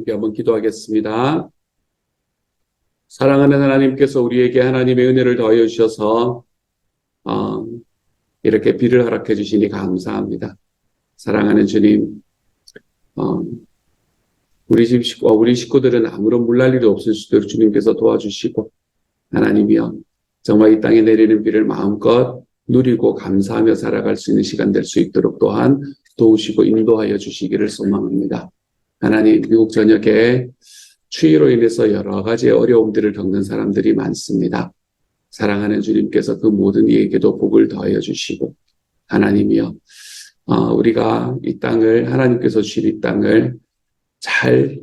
함께 한번 기도하겠습니다. 사랑하는 하나님께서 우리에게 하나님의 은혜를 더하여 주셔서 이렇게 비를 허락해 주시니 감사합니다. 사랑하는 주님, 우리 식구들은 아무런 물날 일이 없을 수도 주님께서 도와주시고, 하나님이여 정말 이 땅에 내리는 비를 마음껏 누리고 감사하며 살아갈 수 있는 시간 될 수 있도록 또한 도우시고 인도하여 주시기를 소망합니다. 하나님, 미국 전역에 추위로 인해서 여러 가지 어려움들을 겪는 사람들이 많습니다. 사랑하는 주님께서 그 모든 이에게도 복을 더하여 주시고, 하나님이여 우리가 이 땅을, 하나님께서 주신 이 땅을 잘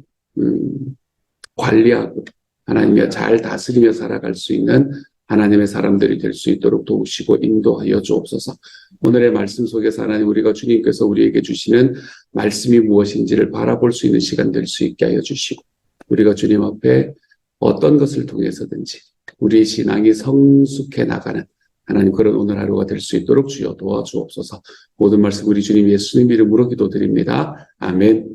관리하고 하나님이여 잘 다스리며 살아갈 수 있는 하나님의 사람들이 될 수 있도록 도우시고 인도하여 주옵소서. 오늘의 말씀 속에서 하나님, 우리가 주님께서 우리에게 주시는 말씀이 무엇인지를 바라볼 수 있는 시간 될 수 있게 하여 주시고, 우리가 주님 앞에 어떤 것을 통해서든지 우리의 신앙이 성숙해 나가는 하나님, 그런 오늘 하루가 될 수 있도록 주여 도와주옵소서. 모든 말씀 우리 주님 예수님 이름으로 기도드립니다. 아멘.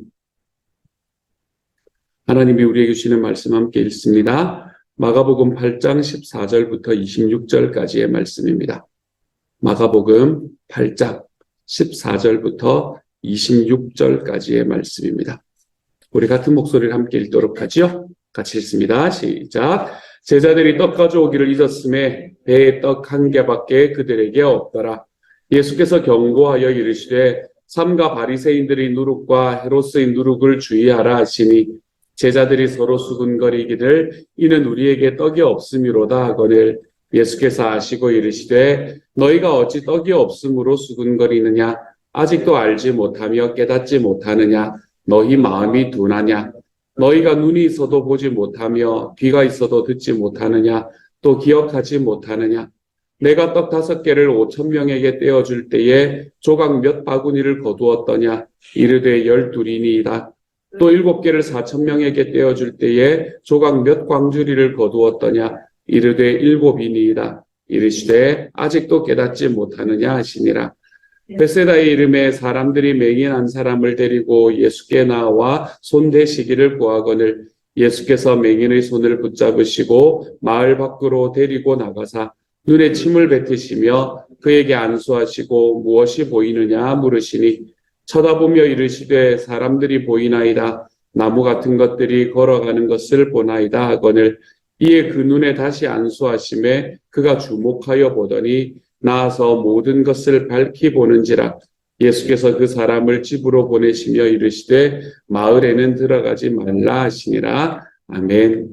하나님이 우리에게 주시는 말씀 함께 읽습니다. 마가복음 8장 14절부터 26절까지의 말씀입니다. 마가복음 8장 14절부터 26절까지의 말씀입니다. 우리 같은 목소리를 함께 읽도록 하지요. 같이 읽습니다. 시작. 제자들이 떡 가져오기를 잊었음에 배에 떡 한 개밖에 그들에게 없더라. 예수께서 경고하여 이르시되 삼가 바리새인들의 누룩과 헤롯의 누룩을 주의하라 하시니, 제자들이 서로 수군거리기를 이는 우리에게 떡이 없음이로다 하거늘, 예수께서 아시고 이르시되 너희가 어찌 떡이 없음으로 수군거리느냐? 아직도 알지 못하며 깨닫지 못하느냐? 너희 마음이 둔하냐? 너희가 눈이 있어도 보지 못하며 귀가 있어도 듣지 못하느냐? 또 기억하지 못하느냐? 내가 떡 5개를 5,000명에게 떼어줄 때에 조각 몇 바구니를 거두었더냐? 이르되 12이니이다. 또 7개를 4,000명에게 떼어줄 때에 조각 몇 광주리를 거두었더냐? 이르되 7이니이다. 이르시되 아직도 깨닫지 못하느냐 하시니라. 베세다의 이름에 사람들이 맹인한 사람을 데리고 예수께 나와 손 대시기를 구하거늘, 예수께서 맹인의 손을 붙잡으시고 마을 밖으로 데리고 나가사 눈에 침을 뱉으시며 그에게 안수하시고 무엇이 보이느냐 물으시니, 쳐다보며 이르시되 사람들이 보이나이다. 나무 같은 것들이 걸어가는 것을 보나이다 하거늘, 이에 그 눈에 다시 안수하심에 그가 주목하여 보더니 나아서 모든 것을 밝히 보는지라. 예수께서 그 사람을 집으로 보내시며 이르시되 마을에는 들어가지 말라 하시니라. 아멘.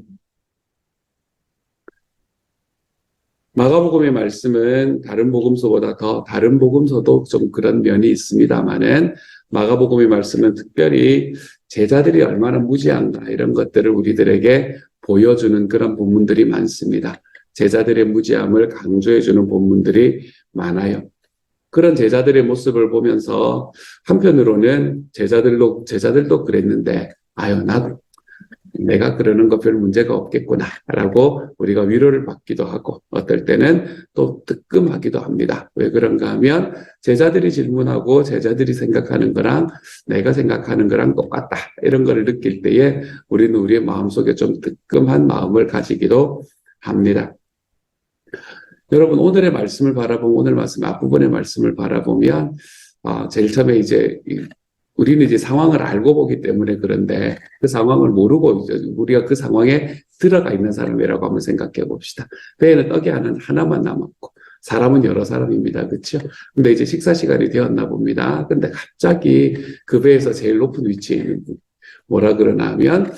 마가복음의 말씀은 다른 복음서보다 다른 복음서도 좀 그런 면이 있습니다만은, 마가복음의 말씀은 특별히 제자들이 얼마나 무지한가 이런 것들을 우리들에게 보여주는 그런 본문들이 많습니다. 제자들의 무지함을 강조해주는 본문들이 많아요. 그런 제자들의 모습을 보면서 한편으로는 제자들도 그랬는데, 나도 내가 그러는 거 별 문제가 없겠구나 라고 우리가 위로를 받기도 하고, 어떨 때는 또 뜨끔하기도 합니다. 왜 그런가 하면 제자들이 질문하고 제자들이 생각하는 거랑 내가 생각하는 거랑 똑같다 이런 거를 느낄 때에 우리는 우리의 마음속에 좀 뜨끔한 마음을 가지기도 합니다. 여러분, 오늘의 말씀을 바라보면, 오늘 말씀 앞부분의 말씀을 바라보면 제일 처음에 우리는 이제 상황을 알고 보기 때문에 그런데, 그 상황을 모르고 우리가 그 상황에 들어가 있는 사람이라고 한번 생각해 봅시다. 배에는 떡이 하나만 남았고 사람은 여러 사람입니다. 그렇죠? 근데 이제 식사 시간이 되었나 봅니다. 근데 갑자기 그 배에서 제일 높은 위치에 있는 분, 뭐라 그러나 하면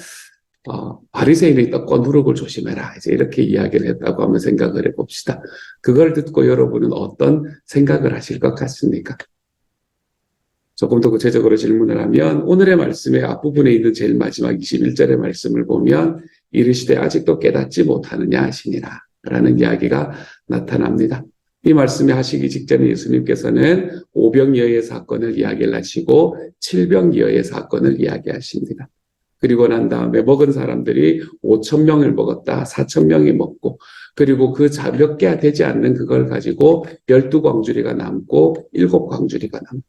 바리새인의 떡과 누룩을 조심해라, 이제 이렇게 이야기를 했다고 한번 생각을 해봅시다. 그걸 듣고 여러분은 어떤 생각을 하실 것 같습니까? 조금 더 구체적으로 질문을 하면, 오늘의 말씀의 앞부분에 있는 제일 마지막 21절의 말씀을 보면 이르시되 아직도 깨닫지 못하느냐 하시니라 라는 이야기가 나타납니다. 이 말씀을 하시기 직전에 예수님께서는 오병이어의 사건을 이야기를 하시고 칠병이어의 사건을 이야기하십니다. 그리고 난 다음에 먹은 사람들이 5,000명을 먹었다, 4,000명이 먹고, 그리고 그 몇 개 되지 않는 그걸 가지고 12광주리가 남고 7광주리가 남았다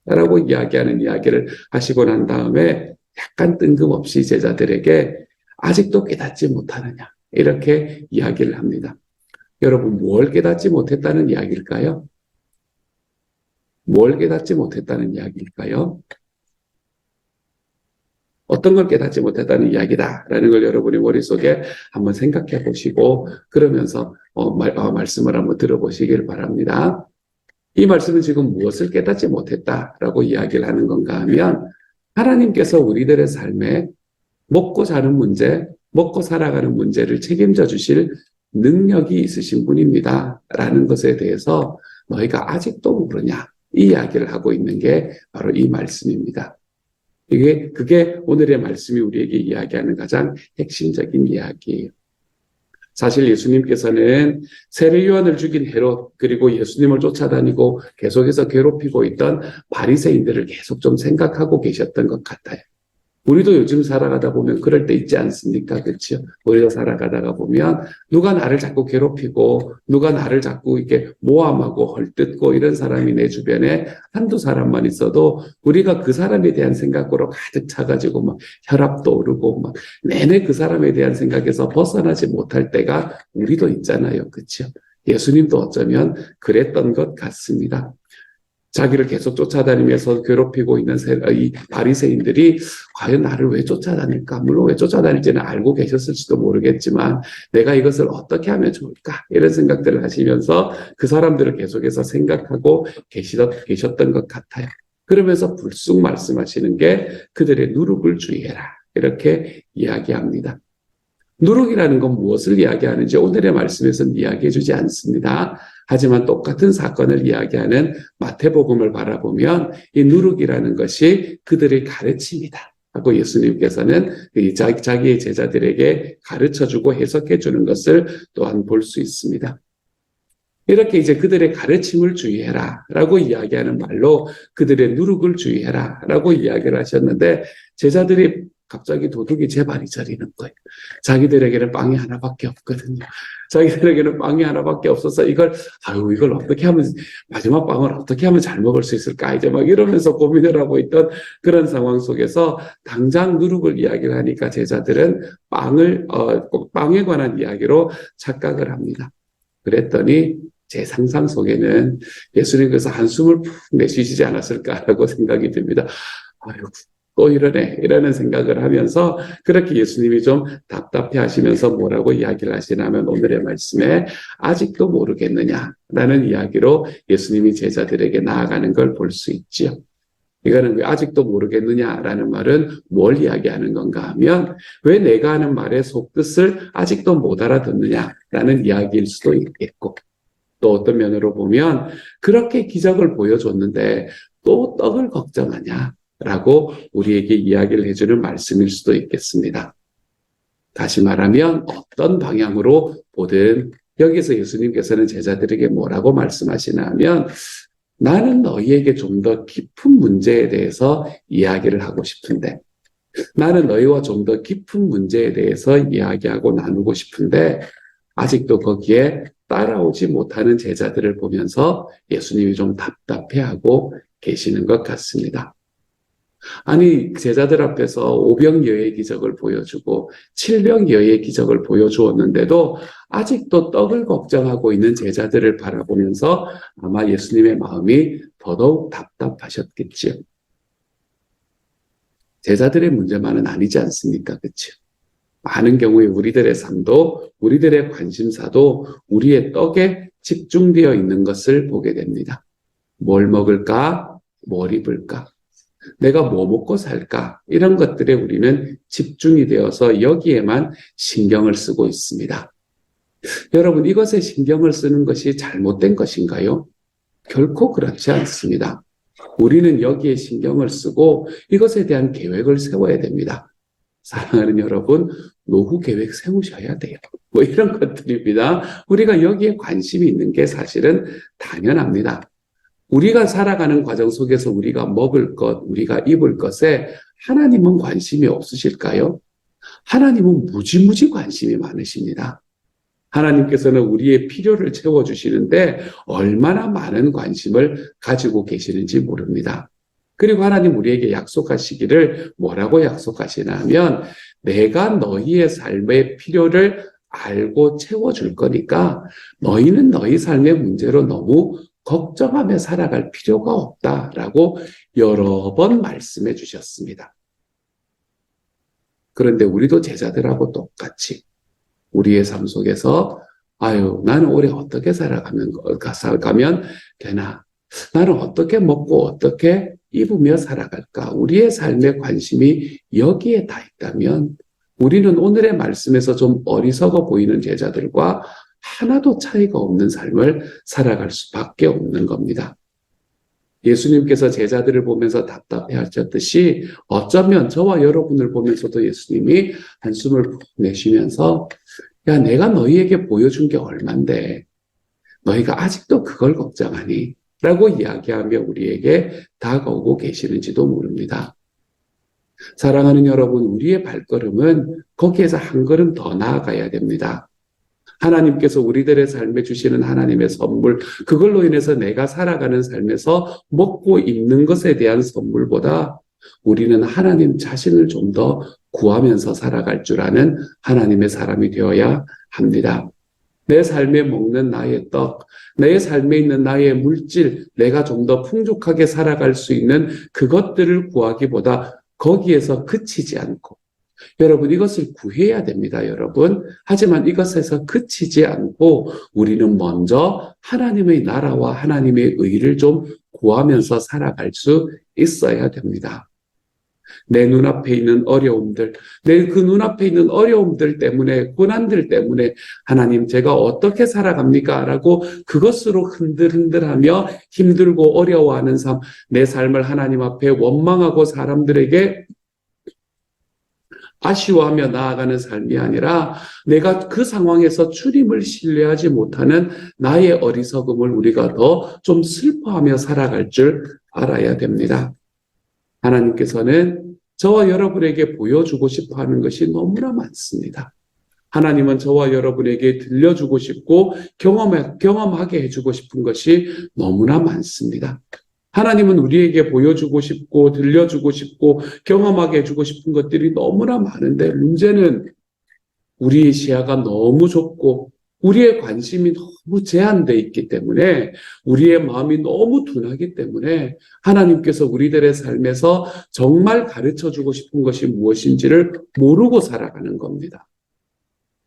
라고 이야기하는 이야기를 하시고 난 다음에 약간 뜬금없이 제자들에게 아직도 깨닫지 못하느냐 이렇게 이야기를 합니다. 여러분, 뭘 깨닫지 못했다는 이야기일까요? 뭘 깨닫지 못했다는 이야기일까요? 어떤 걸 깨닫지 못했다는 이야기다라는 걸 여러분이 머릿속에 한번 생각해 보시고 그러면서 말씀을 한번 들어보시길 바랍니다. 이 말씀은 지금 무엇을 깨닫지 못했다라고 이야기를 하는 건가 하면 하나님께서 우리들의 삶에 먹고 사는 문제, 먹고 살아가는 문제를 책임져 주실 능력이 있으신 분입니다. 라는 것에 대해서 너희가 아직도 모르냐 이 이야기를 하고 있는 게 바로 이 말씀입니다. 그게 오늘의 말씀이 우리에게 이야기하는 가장 핵심적인 이야기예요. 사실 예수님께서는 세례 요한을 죽인 헤롯 그리고 예수님을 쫓아다니고 계속해서 괴롭히고 있던 바리새인들을 계속 좀 생각하고 계셨던 것 같아요. 우리도 요즘 살아가다 보면 그럴 때 있지 않습니까? 그렇죠? 우리도 살아가다가 보면 누가 나를 자꾸 괴롭히고 누가 나를 자꾸 이렇게 모함하고 헐뜯고 이런 사람이 내 주변에 한두 사람만 있어도 우리가 그 사람에 대한 생각으로 가득 차가지고 막 혈압도 오르고 막 내내 그 사람에 대한 생각에서 벗어나지 못할 때가 우리도 있잖아요. 그렇죠? 예수님도 어쩌면 그랬던 것 같습니다. 자기를 계속 쫓아다니면서 괴롭히고 있는 이 바리새인들이 과연 나를 왜 쫓아다닐까? 물론 왜 쫓아다닐지는 알고 계셨을지도 모르겠지만 내가 이것을 어떻게 하면 좋을까? 이런 생각들을 하시면서 그 사람들을 계속해서 생각하고 계셨던 것 같아요. 그러면서 불쑥 말씀하시는 게 그들의 누룩을 주의해라. 이렇게 이야기합니다. 누룩이라는 건 무엇을 이야기하는지 오늘의 말씀에서는 이야기해 주지 않습니다. 하지만 똑같은 사건을 이야기하는 마태복음을 바라보면 이 누룩이라는 것이 그들의 가르침이다 하고 예수님께서는 자기의 제자들에게 가르쳐주고 해석해주는 것을 또한 볼 수 있습니다. 이렇게 이제 그들의 가르침을 주의해라 라고 이야기하는 말로 그들의 누룩을 주의해라 라고 이야기를 하셨는데 제자들이 갑자기 도둑이 제발이 저리는 거예요. 자기들에게는 빵이 하나밖에 없거든요. 자기들에게는 빵이 하나밖에 없어서 이걸 어떻게 하면, 마지막 빵을 어떻게 하면 잘 먹을 수 있을까? 이제 막 이러면서 고민을 하고 있던 그런 상황 속에서 당장 누룩을 이야기를 하니까 제자들은 빵에 관한 이야기로 착각을 합니다. 그랬더니 제 상상 속에는 예수님께서 한숨을 푹 내쉬시지 않았을까라고 생각이 듭니다. 아유, 또 이러네 이라는 생각을 하면서 그렇게 예수님이 좀 답답해 하시면서 뭐라고 이야기를 하시냐면 오늘의 말씀에 아직도 모르겠느냐라는 이야기로 예수님이 제자들에게 나아가는 걸 볼 수 있지요. 이거는 왜 아직도 모르겠느냐라는 말은 뭘 이야기하는 건가 하면 왜 내가 하는 말의 속뜻을 아직도 못 알아듣느냐라는 이야기일 수도 있겠고 또 어떤 면으로 보면 그렇게 기적을 보여줬는데 또 떡을 걱정하냐 라고 우리에게 이야기를 해주는 말씀일 수도 있겠습니다. 다시 말하면 어떤 방향으로 보든 여기서 예수님께서는 제자들에게 뭐라고 말씀하시나 하면 나는 너희에게 좀 더 깊은 문제에 대해서 이야기를 하고 싶은데 나는 너희와 좀 더 깊은 문제에 대해서 이야기하고 나누고 싶은데 아직도 거기에 따라오지 못하는 제자들을 보면서 예수님이 좀 답답해하고 계시는 것 같습니다. 아니 제자들 앞에서 오병이어의 기적을 보여주고 칠병이어의 기적을 보여주었는데도 아직도 떡을 걱정하고 있는 제자들을 바라보면서 아마 예수님의 마음이 더더욱 답답하셨겠지요. 제자들의 문제만은 아니지 않습니까? 그렇죠? 많은 경우에 우리들의 삶도 우리들의 관심사도 우리의 떡에 집중되어 있는 것을 보게 됩니다. 뭘 먹을까? 뭘 입을까? 내가 뭐 먹고 살까? 이런 것들에 우리는 집중이 되어서 여기에만 신경을 쓰고 있습니다. 여러분, 이것에 신경을 쓰는 것이 잘못된 것인가요? 결코 그렇지 않습니다. 우리는 여기에 신경을 쓰고 이것에 대한 계획을 세워야 됩니다. 사랑하는 여러분, 노후 계획 세우셔야 돼요. 뭐 이런 것들입니다. 우리가 여기에 관심이 있는 게 사실은 당연합니다. 우리가 살아가는 과정 속에서 우리가 먹을 것, 우리가 입을 것에 하나님은 관심이 없으실까요? 하나님은 무지무지 관심이 많으십니다. 하나님께서는 우리의 필요를 채워주시는데 얼마나 많은 관심을 가지고 계시는지 모릅니다. 그리고 하나님 우리에게 약속하시기를 뭐라고 약속하시냐면 내가 너희의 삶의 필요를 알고 채워줄 거니까 너희는 너희 삶의 문제로 너무 걱정하며 살아갈 필요가 없다라고 여러 번 말씀해 주셨습니다. 그런데 우리도 제자들하고 똑같이 우리의 삶 속에서 아유, 나는 올해 어떻게 살아가면 되나? 나는 어떻게 먹고 어떻게 입으며 살아갈까? 우리의 삶의 관심이 여기에 다 있다면 우리는 오늘의 말씀에서 좀 어리석어 보이는 제자들과 하나도 차이가 없는 삶을 살아갈 수밖에 없는 겁니다. 예수님께서 제자들을 보면서 답답해 하셨듯이 어쩌면 저와 여러분을 보면서도 예수님이 한숨을 푹 내쉬면서 야, 내가 너희에게 보여준 게 얼만데 너희가 아직도 그걸 걱정하니? 라고 이야기하며 우리에게 다가오고 계시는지도 모릅니다. 사랑하는 여러분, 우리의 발걸음은 거기에서 한 걸음 더 나아가야 됩니다. 하나님께서 우리들의 삶에 주시는 하나님의 선물, 그걸로 인해서 내가 살아가는 삶에서 먹고 입는 것에 대한 선물보다 우리는 하나님 자신을 좀 더 구하면서 살아갈 줄 아는 하나님의 사람이 되어야 합니다. 내 삶에 먹는 나의 떡, 내 삶에 있는 나의 물질, 내가 좀 더 풍족하게 살아갈 수 있는 그것들을 구하기보다 거기에서 그치지 않고 여러분 이것을 구해야 됩니다, 여러분. 하지만 이것에서 그치지 않고 우리는 먼저 하나님의 나라와 하나님의 의를 좀 구하면서 살아갈 수 있어야 됩니다. 내 눈앞에 있는 어려움들, 내 그 눈앞에 있는 어려움들 때문에, 고난들 때문에 하나님 제가 어떻게 살아갑니까? 라고 그것으로 흔들흔들하며 힘들고 어려워하는 삶, 내 삶을 하나님 앞에 원망하고 사람들에게 아쉬워하며 나아가는 삶이 아니라 내가 그 상황에서 주님을 신뢰하지 못하는 나의 어리석음을 우리가 더 좀 슬퍼하며 살아갈 줄 알아야 됩니다. 하나님께서는 저와 여러분에게 보여주고 싶어 하는 것이 너무나 많습니다. 하나님은 저와 여러분에게 들려주고 싶고 경험하게 해주고 싶은 것이 너무나 많습니다. 하나님은 우리에게 보여주고 싶고 들려주고 싶고 경험하게 해주고 싶은 것들이 너무나 많은데 문제는 우리의 시야가 너무 좁고 우리의 관심이 너무 제한되어 있기 때문에 우리의 마음이 너무 둔하기 때문에 하나님께서 우리들의 삶에서 정말 가르쳐주고 싶은 것이 무엇인지를 모르고 살아가는 겁니다.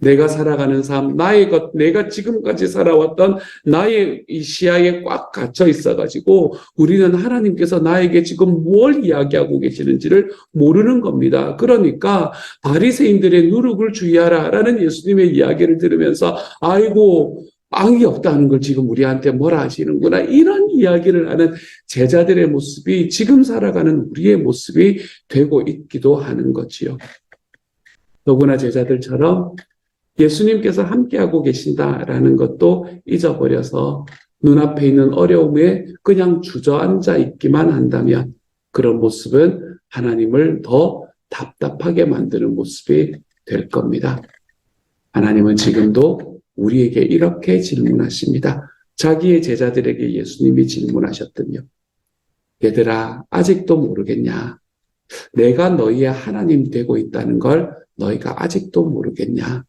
내가 살아가는 삶, 내가 지금까지 살아왔던 나의 이 시야에 꽉 갇혀 있어가지고 우리는 하나님께서 나에게 지금 뭘 이야기하고 계시는지를 모르는 겁니다. 그러니까 바리새인들의 누룩을 주의하라라는 예수님의 이야기를 들으면서 아이고 빵이 없다는 걸 지금 우리한테 뭐라 하시는구나 이런 이야기를 하는 제자들의 모습이 지금 살아가는 우리의 모습이 되고 있기도 하는 거지요. 더구나 제자들처럼 예수님께서 함께하고 계신다라는 것도 잊어버려서 눈앞에 있는 어려움에 그냥 주저앉아 있기만 한다면 그런 모습은 하나님을 더 답답하게 만드는 모습이 될 겁니다. 하나님은 지금도 우리에게 이렇게 질문하십니다. 자기의 제자들에게 예수님이 질문하셨더니요. 얘들아, 아직도 모르겠냐? 내가 너희의 하나님 되고 있다는 걸 너희가 아직도 모르겠냐?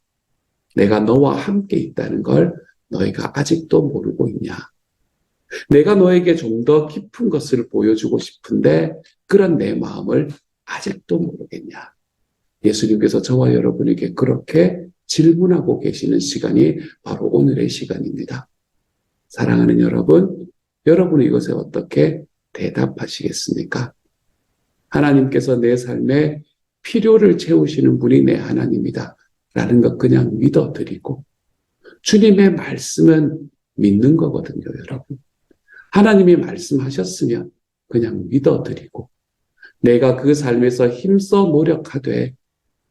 내가 너와 함께 있다는 걸 너희가 아직도 모르고 있냐? 내가 너에게 좀 더 깊은 것을 보여주고 싶은데 그런 내 마음을 아직도 모르겠냐? 예수님께서 저와 여러분에게 그렇게 질문하고 계시는 시간이 바로 오늘의 시간입니다. 사랑하는 여러분, 여러분은 이것에 어떻게 대답하시겠습니까? 하나님께서 내 삶에 필요를 채우시는 분이 내 하나님이다. 라는 것 그냥 믿어드리고 주님의 말씀은 믿는 거거든요, 여러분. 하나님이 말씀하셨으면 그냥 믿어드리고 내가 그 삶에서 힘써 노력하되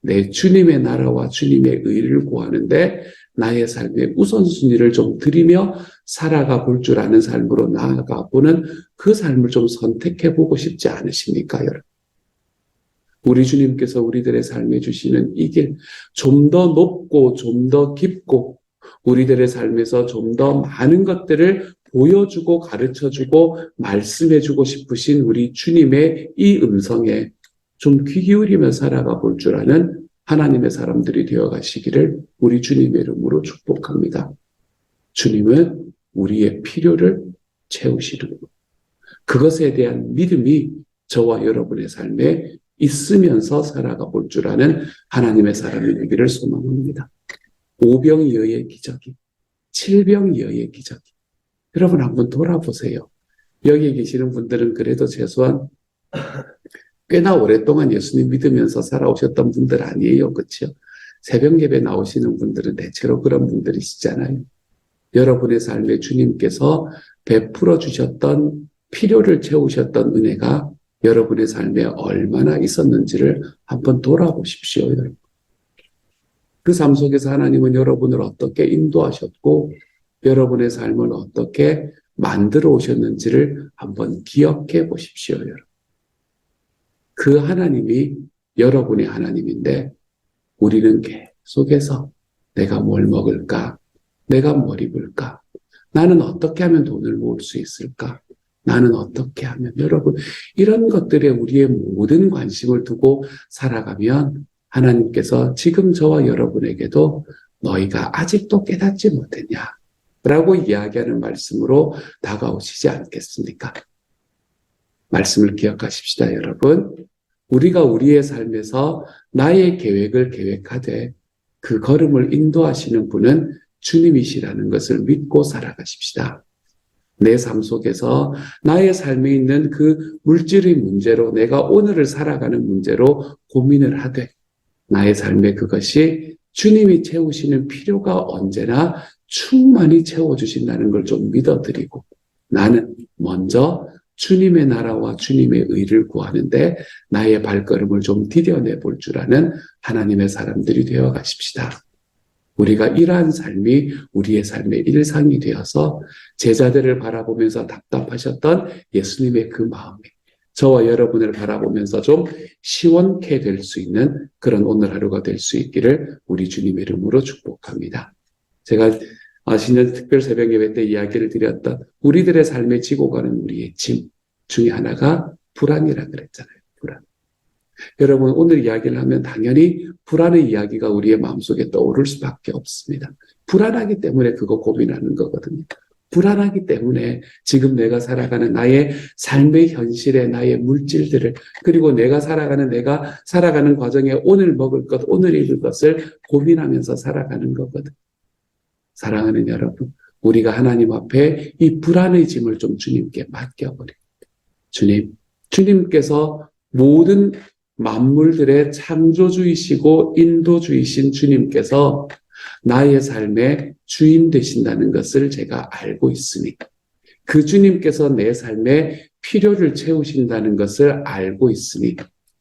내 주님의 나라와 주님의 의를 구하는데 나의 삶의 우선순위를 좀 드리며 살아가 볼 줄 아는 삶으로 나아가 보는 그 삶을 좀 선택해 보고 싶지 않으십니까, 여러분? 우리 주님께서 우리들의 삶에 주시는 이 길, 좀 더 높고 좀 더 깊고 우리들의 삶에서 좀 더 많은 것들을 보여주고 가르쳐주고 말씀해주고 싶으신 우리 주님의 이 음성에 좀 귀 기울이며 살아가 볼 줄 아는 하나님의 사람들이 되어 가시기를 우리 주님의 이름으로 축복합니다. 주님은 우리의 필요를 채우시는 것. 그것에 대한 믿음이 저와 여러분의 삶에 있으면서 살아가 볼 줄 아는 하나님의 사람이 되기를 소망합니다. 오병이어의 기적이, 칠병이어의 기적이. 여러분 한번 돌아보세요. 여기 계시는 분들은 그래도 최소한 꽤나 오랫동안 예수님 믿으면서 살아오셨던 분들 아니에요. 그렇죠? 새벽 예배 나오시는 분들은 대체로 그런 분들이시잖아요. 여러분의 삶에 주님께서 베풀어 주셨던 필요를 채우셨던 은혜가 여러분의 삶에 얼마나 있었는지를 한번 돌아보십시오. 여러분. 그 삶 속에서 하나님은 여러분을 어떻게 인도하셨고 여러분의 삶을 어떻게 만들어 오셨는지를 한번 기억해 보십시오. 여러분. 그 하나님이 여러분의 하나님인데 우리는 계속해서 내가 뭘 먹을까? 내가 뭘 입을까? 나는 어떻게 하면 돈을 모을 수 있을까? 나는 어떻게 하면 여러분 이런 것들에 우리의 모든 관심을 두고 살아가면 하나님께서 지금 저와 여러분에게도 너희가 아직도 깨닫지 못했냐? 라고 이야기하는 말씀으로 다가오시지 않겠습니까? 말씀을 기억하십시다, 여러분. 우리가 우리의 삶에서 나의 계획을 계획하되 그 걸음을 인도하시는 분은 주님이시라는 것을 믿고 살아가십시다. 내 삶 속에서 나의 삶에 있는 그 물질의 문제로 내가 오늘을 살아가는 문제로 고민을 하되 나의 삶에 그것이 주님이 채우시는 필요가 언제나 충만히 채워주신다는 걸 좀 믿어드리고 나는 먼저 주님의 나라와 주님의 의를 구하는데 나의 발걸음을 좀 디뎌내 볼 줄 아는 하나님의 사람들이 되어 가십시다. 우리가 이러한 삶이 우리의 삶의 일상이 되어서 제자들을 바라보면서 답답하셨던 예수님의 그 마음이 저와 여러분을 바라보면서 좀 시원케 될 수 있는 그런 오늘 하루가 될 수 있기를 우리 주님의 이름으로 축복합니다. 제가 신년 특별 새벽 예배 때 이야기를 드렸던 우리들의 삶에 지고 가는 우리의 짐 중에 하나가 불안이라 그랬잖아요. 불안. 여러분 오늘 이야기를 하면 당연히 불안의 이야기가 우리의 마음속에 떠오를 수밖에 없습니다. 불안하기 때문에 그거 고민하는 거거든요. 불안하기 때문에 지금 내가 살아가는 나의 삶의 현실에 나의 물질들을 그리고 내가 살아가는 과정에 오늘 먹을 것, 오늘 입을 것을 고민하면서 살아가는 거거든요. 사랑하는 여러분, 우리가 하나님 앞에 이 불안의 짐을 좀 주님께 맡겨버립니다. 주님께서 모든 만물들의 창조주이시고 인도주이신 주님께서 나의 삶의 주인 되신다는 것을 제가 알고 있으니 그 주님께서 내 삶의 필요를 채우신다는 것을 알고 있으니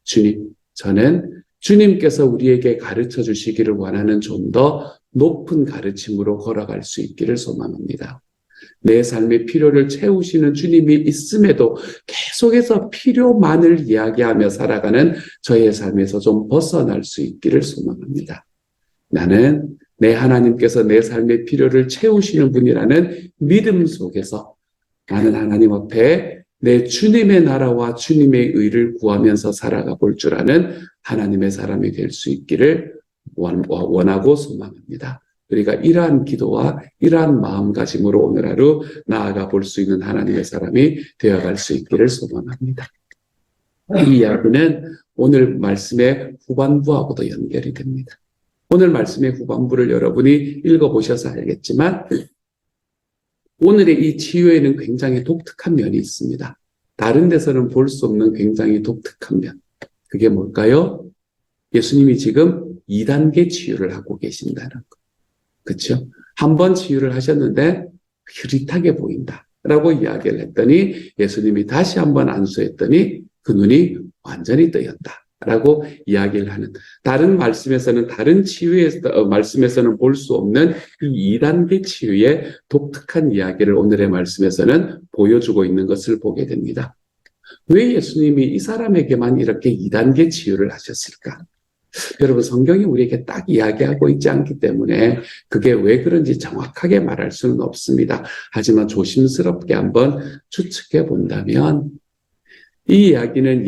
주님, 저는 주님께서 우리에게 가르쳐 주시기를 원하는 좀 더 높은 가르침으로 걸어갈 수 있기를 소망합니다. 내 삶의 필요를 채우시는 주님이 있음에도 계속해서 필요만을 이야기하며 살아가는 저의 삶에서 좀 벗어날 수 있기를 소망합니다. 나는 내 하나님께서 내 삶의 필요를 채우시는 분이라는 믿음 속에서 나는 하나님 앞에 내 주님의 나라와 주님의 의를 구하면서 살아가 볼 줄 아는 하나님의 사람이 될 수 있기를 원하고 소망합니다. 우리가 이러한 기도와 이러한 마음가짐으로 오늘 하루 나아가 볼 수 있는 하나님의 사람이 되어갈 수 있기를 소망합니다. 이 이야기는 오늘 말씀의 후반부하고도 연결이 됩니다. 오늘 말씀의 후반부를 여러분이 읽어보셔서 알겠지만 오늘의 이 치유에는 굉장히 독특한 면이 있습니다. 다른 데서는 볼 수 없는 굉장히 독특한 면. 그게 뭘까요? 예수님이 지금 2단계 치유를 하고 계신다는 거. 그렇죠? 한 번 치유를 하셨는데 흐릿하게 보인다라고 이야기를 했더니 예수님이 다시 한번 안수했더니 그 눈이 완전히 뜨였다라고 이야기를 하는 다른 말씀에서는 다른 치유의 말씀에서는 볼 수 없는 이 2단계 치유의 독특한 이야기를 오늘의 말씀에서는 보여주고 있는 것을 보게 됩니다. 왜 예수님이 이 사람에게만 이렇게 2단계 치유를 하셨을까? 여러분, 성경이 우리에게 딱 이야기하고 있지 않기 때문에 그게 왜 그런지 정확하게 말할 수는 없습니다. 하지만 조심스럽게 한번 추측해 본다면 이 이야기는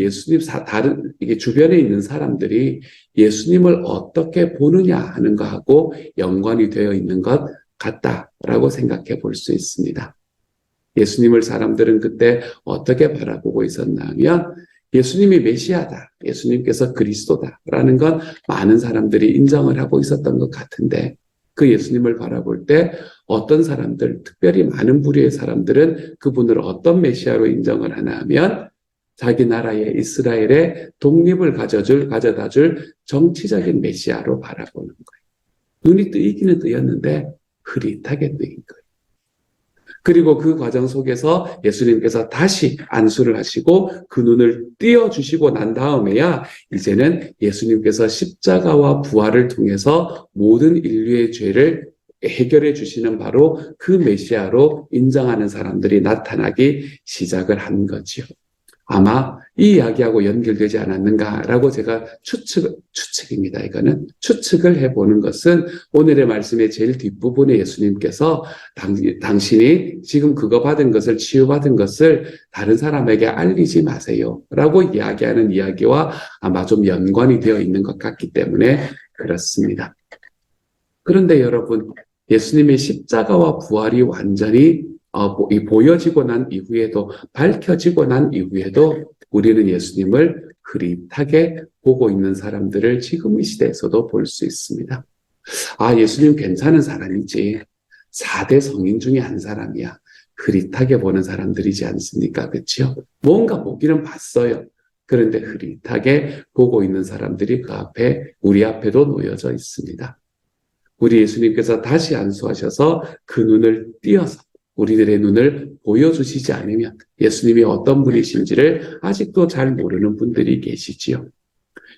이게 주변에 있는 사람들이 예수님을 어떻게 보느냐 하는 것하고 연관이 되어 있는 것 같다라고 생각해 볼 수 있습니다. 예수님을 사람들은 그때 어떻게 바라보고 있었냐면 예수님이 메시아다, 예수님께서 그리스도다라는 건 많은 사람들이 인정을 하고 있었던 것 같은데 그 예수님을 바라볼 때 어떤 사람들, 특별히 많은 부류의 사람들은 그분을 어떤 메시아로 인정을 하나 하면 자기 나라의 이스라엘의 독립을 가져다 줄 정치적인 메시아로 바라보는 거예요. 눈이 뜨이기는 뜨였는데 흐릿하게 뜨인 거예요. 그리고 그 과정 속에서 예수님께서 다시 안수를 하시고 그 눈을 띄어주시고 난 다음에야 이제는 예수님께서 십자가와 부활을 통해서 모든 인류의 죄를 해결해 주시는 바로 그 메시아로 인정하는 사람들이 나타나기 시작을 한 거지요. 아마 이 이야기하고 연결되지 않았는가라고 제가 추측입니다. 이거는 추측을 해보는 것은 오늘의 말씀의 제일 뒷부분에 예수님께서 당신이 지금 그거 받은 것을 치유받은 것을 다른 사람에게 알리지 마세요 라고 이야기하는 이야기와 아마 좀 연관이 되어 있는 것 같기 때문에 그렇습니다. 그런데 여러분, 예수님의 십자가와 부활이 완전히 보여지고 난 이후에도, 밝혀지고 난 이후에도 우리는 예수님을 흐릿하게 보고 있는 사람들을 지금 이 시대에서도 볼 수 있습니다. 아, 예수님 괜찮은 사람이지. 4대 성인 중에 한 사람이야. 흐릿하게 보는 사람들이지 않습니까? 그렇죠? 뭔가 보기는 봤어요. 그런데 흐릿하게 보고 있는 사람들이 우리 앞에도 놓여져 있습니다. 우리 예수님께서 다시 안수하셔서 그 눈을 띄어서 우리들의 눈을 보여주시지 않으면 예수님이 어떤 분이신지를 아직도 잘 모르는 분들이 계시지요.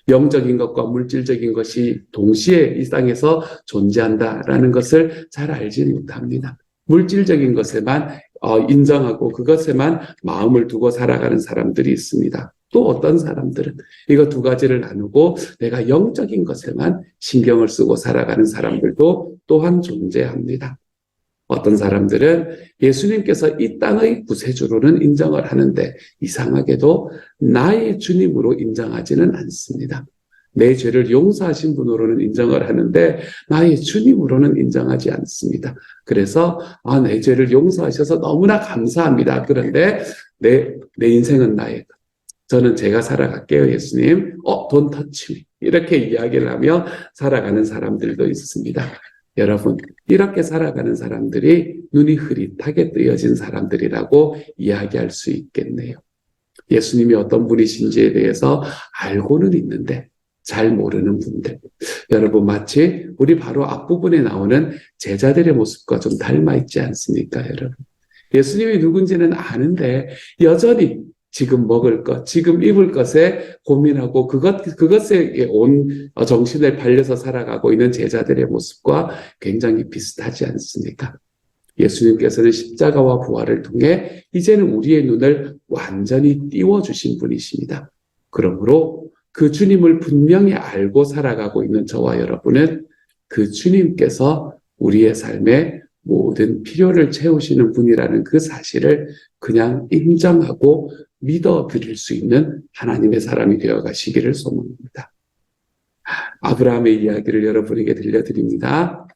영적인 것과 물질적인 것이 동시에 이 땅에서 존재한다라는 것을 잘 알지 못합니다. 물질적인 것에만 인정하고 그것에만 마음을 두고 살아가는 사람들이 있습니다. 또 어떤 사람들은 이거 두 가지를 나누고 내가 영적인 것에만 신경을 쓰고 살아가는 사람들도 또한 존재합니다. 어떤 사람들은 예수님께서 이 땅의 구세주로는 인정을 하는데 이상하게도 나의 주님으로 인정하지는 않습니다. 내 죄를 용서하신 분으로는 인정을 하는데 나의 주님으로는 인정하지 않습니다. 그래서 내 죄를 용서하셔서 너무나 감사합니다. 그런데 내 인생은 나의 것. 저는 제가 살아갈게요, 예수님. Don't touch me. 이렇게 이야기를 하며 살아가는 사람들도 있습니다. 여러분, 이렇게 살아가는 사람들이 눈이 흐릿하게 뜨여진 사람들이라고 이야기할 수 있겠네요. 예수님이 어떤 분이신지에 대해서 알고는 있는데 잘 모르는 분들. 여러분, 마치 우리 바로 앞부분에 나오는 제자들의 모습과 좀 닮아 있지 않습니까, 여러분? 예수님이 누군지는 아는데 여전히 지금 먹을 것, 지금 입을 것에 고민하고 그것에 온 정신을 발려서 살아가고 있는 제자들의 모습과 굉장히 비슷하지 않습니까? 예수님께서는 십자가와 부활을 통해 이제는 우리의 눈을 완전히 띄워주신 분이십니다. 그러므로 그 주님을 분명히 알고 살아가고 있는 저와 여러분은 그 주님께서 우리의 삶에 모든 필요를 채우시는 분이라는 그 사실을 그냥 인정하고 믿어드릴 수 있는 하나님의 사람이 되어 가시기를 소망합니다. 아브라함의 이야기를 여러분에게 들려드립니다.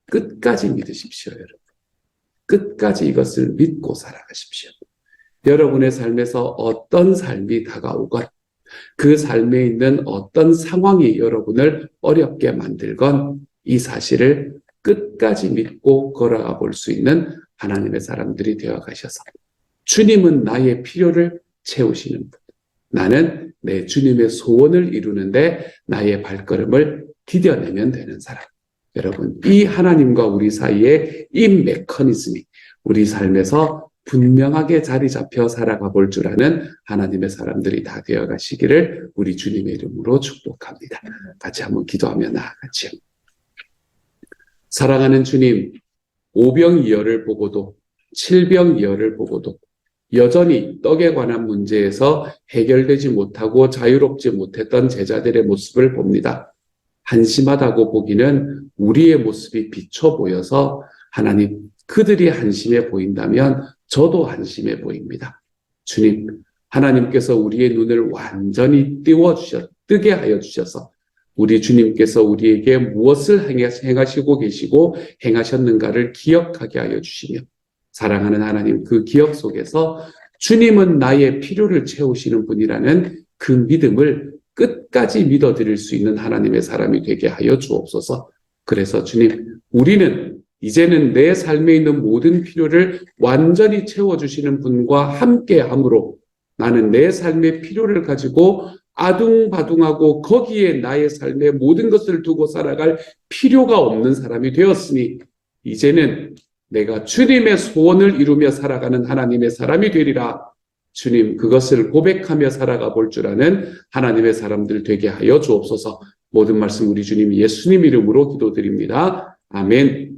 끝까지 믿으십시오, 여러분. 끝까지 이것을 믿고 살아가십시오. 여러분의 삶에서 어떤 삶이 다가오건 그 삶에 있는 어떤 상황이 여러분을 어렵게 만들건 이 사실을 끝까지 믿고 걸어가 볼 수 있는 하나님의 사람들이 되어 가셔서 주님은 나의 필요를 채우시는 분. 나는 내 주님의 소원을 이루는데 나의 발걸음을 디뎌내면 되는 사람. 여러분, 이 하나님과 우리 사이에 이 메커니즘이 우리 삶에서 분명하게 자리 잡혀 살아가 볼 줄 아는 하나님의 사람들이 다 되어 가시기를 우리 주님의 이름으로 축복합니다. 같이 한번 기도하며 나아가죠. 사랑하는 주님, 오병이어를 보고도 칠병이어를 보고도 여전히 떡에 관한 문제에서 해결되지 못하고 자유롭지 못했던 제자들의 모습을 봅니다. 한심하다고 보기는 우리의 모습이 비춰 보여서 하나님, 그들이 한심해 보인다면 저도 한심해 보입니다. 주님, 하나님께서 우리의 눈을 완전히 뜨게 하여 주셔서 우리 주님께서 우리에게 무엇을 행하시고 계시고 행하셨는가를 기억하게 하여 주시며, 사랑하는 하나님, 그 기억 속에서 주님은 나의 필요를 채우시는 분이라는 그 믿음을 끝까지 믿어드릴 수 있는 하나님의 사람이 되게 하여 주옵소서. 그래서 주님, 우리는 이제는 내 삶에 있는 모든 필요를 완전히 채워주시는 분과 함께함으로 나는 내 삶의 필요를 가지고 아둥바둥하고 거기에 나의 삶의 모든 것을 두고 살아갈 필요가 없는 사람이 되었으니 이제는 내가 주님의 소원을 이루며 살아가는 하나님의 사람이 되리라. 주님, 그것을 고백하며 살아가 볼 줄 아는 하나님의 사람들 되게 하여 주옵소서. 모든 말씀 우리 주님 예수님 이름으로 기도드립니다. 아멘.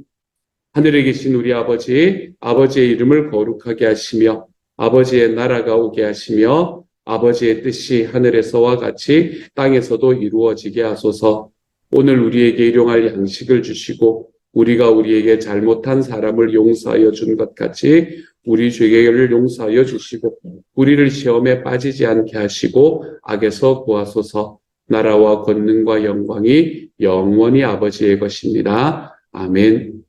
하늘에 계신 우리 아버지, 아버지의 이름을 거룩하게 하시며 아버지의 나라가 오게 하시며 아버지의 뜻이 하늘에서와 같이 땅에서도 이루어지게 하소서. 오늘 우리에게 일용할 양식을 주시고 우리가 우리에게 잘못한 사람을 용서하여 준 것 같이 우리 죄를 용서하여 주시고 우리를 시험에 빠지지 않게 하시고 악에서 구하소서. 나라와 권능과 영광이 영원히 아버지의 것입니다. 아멘.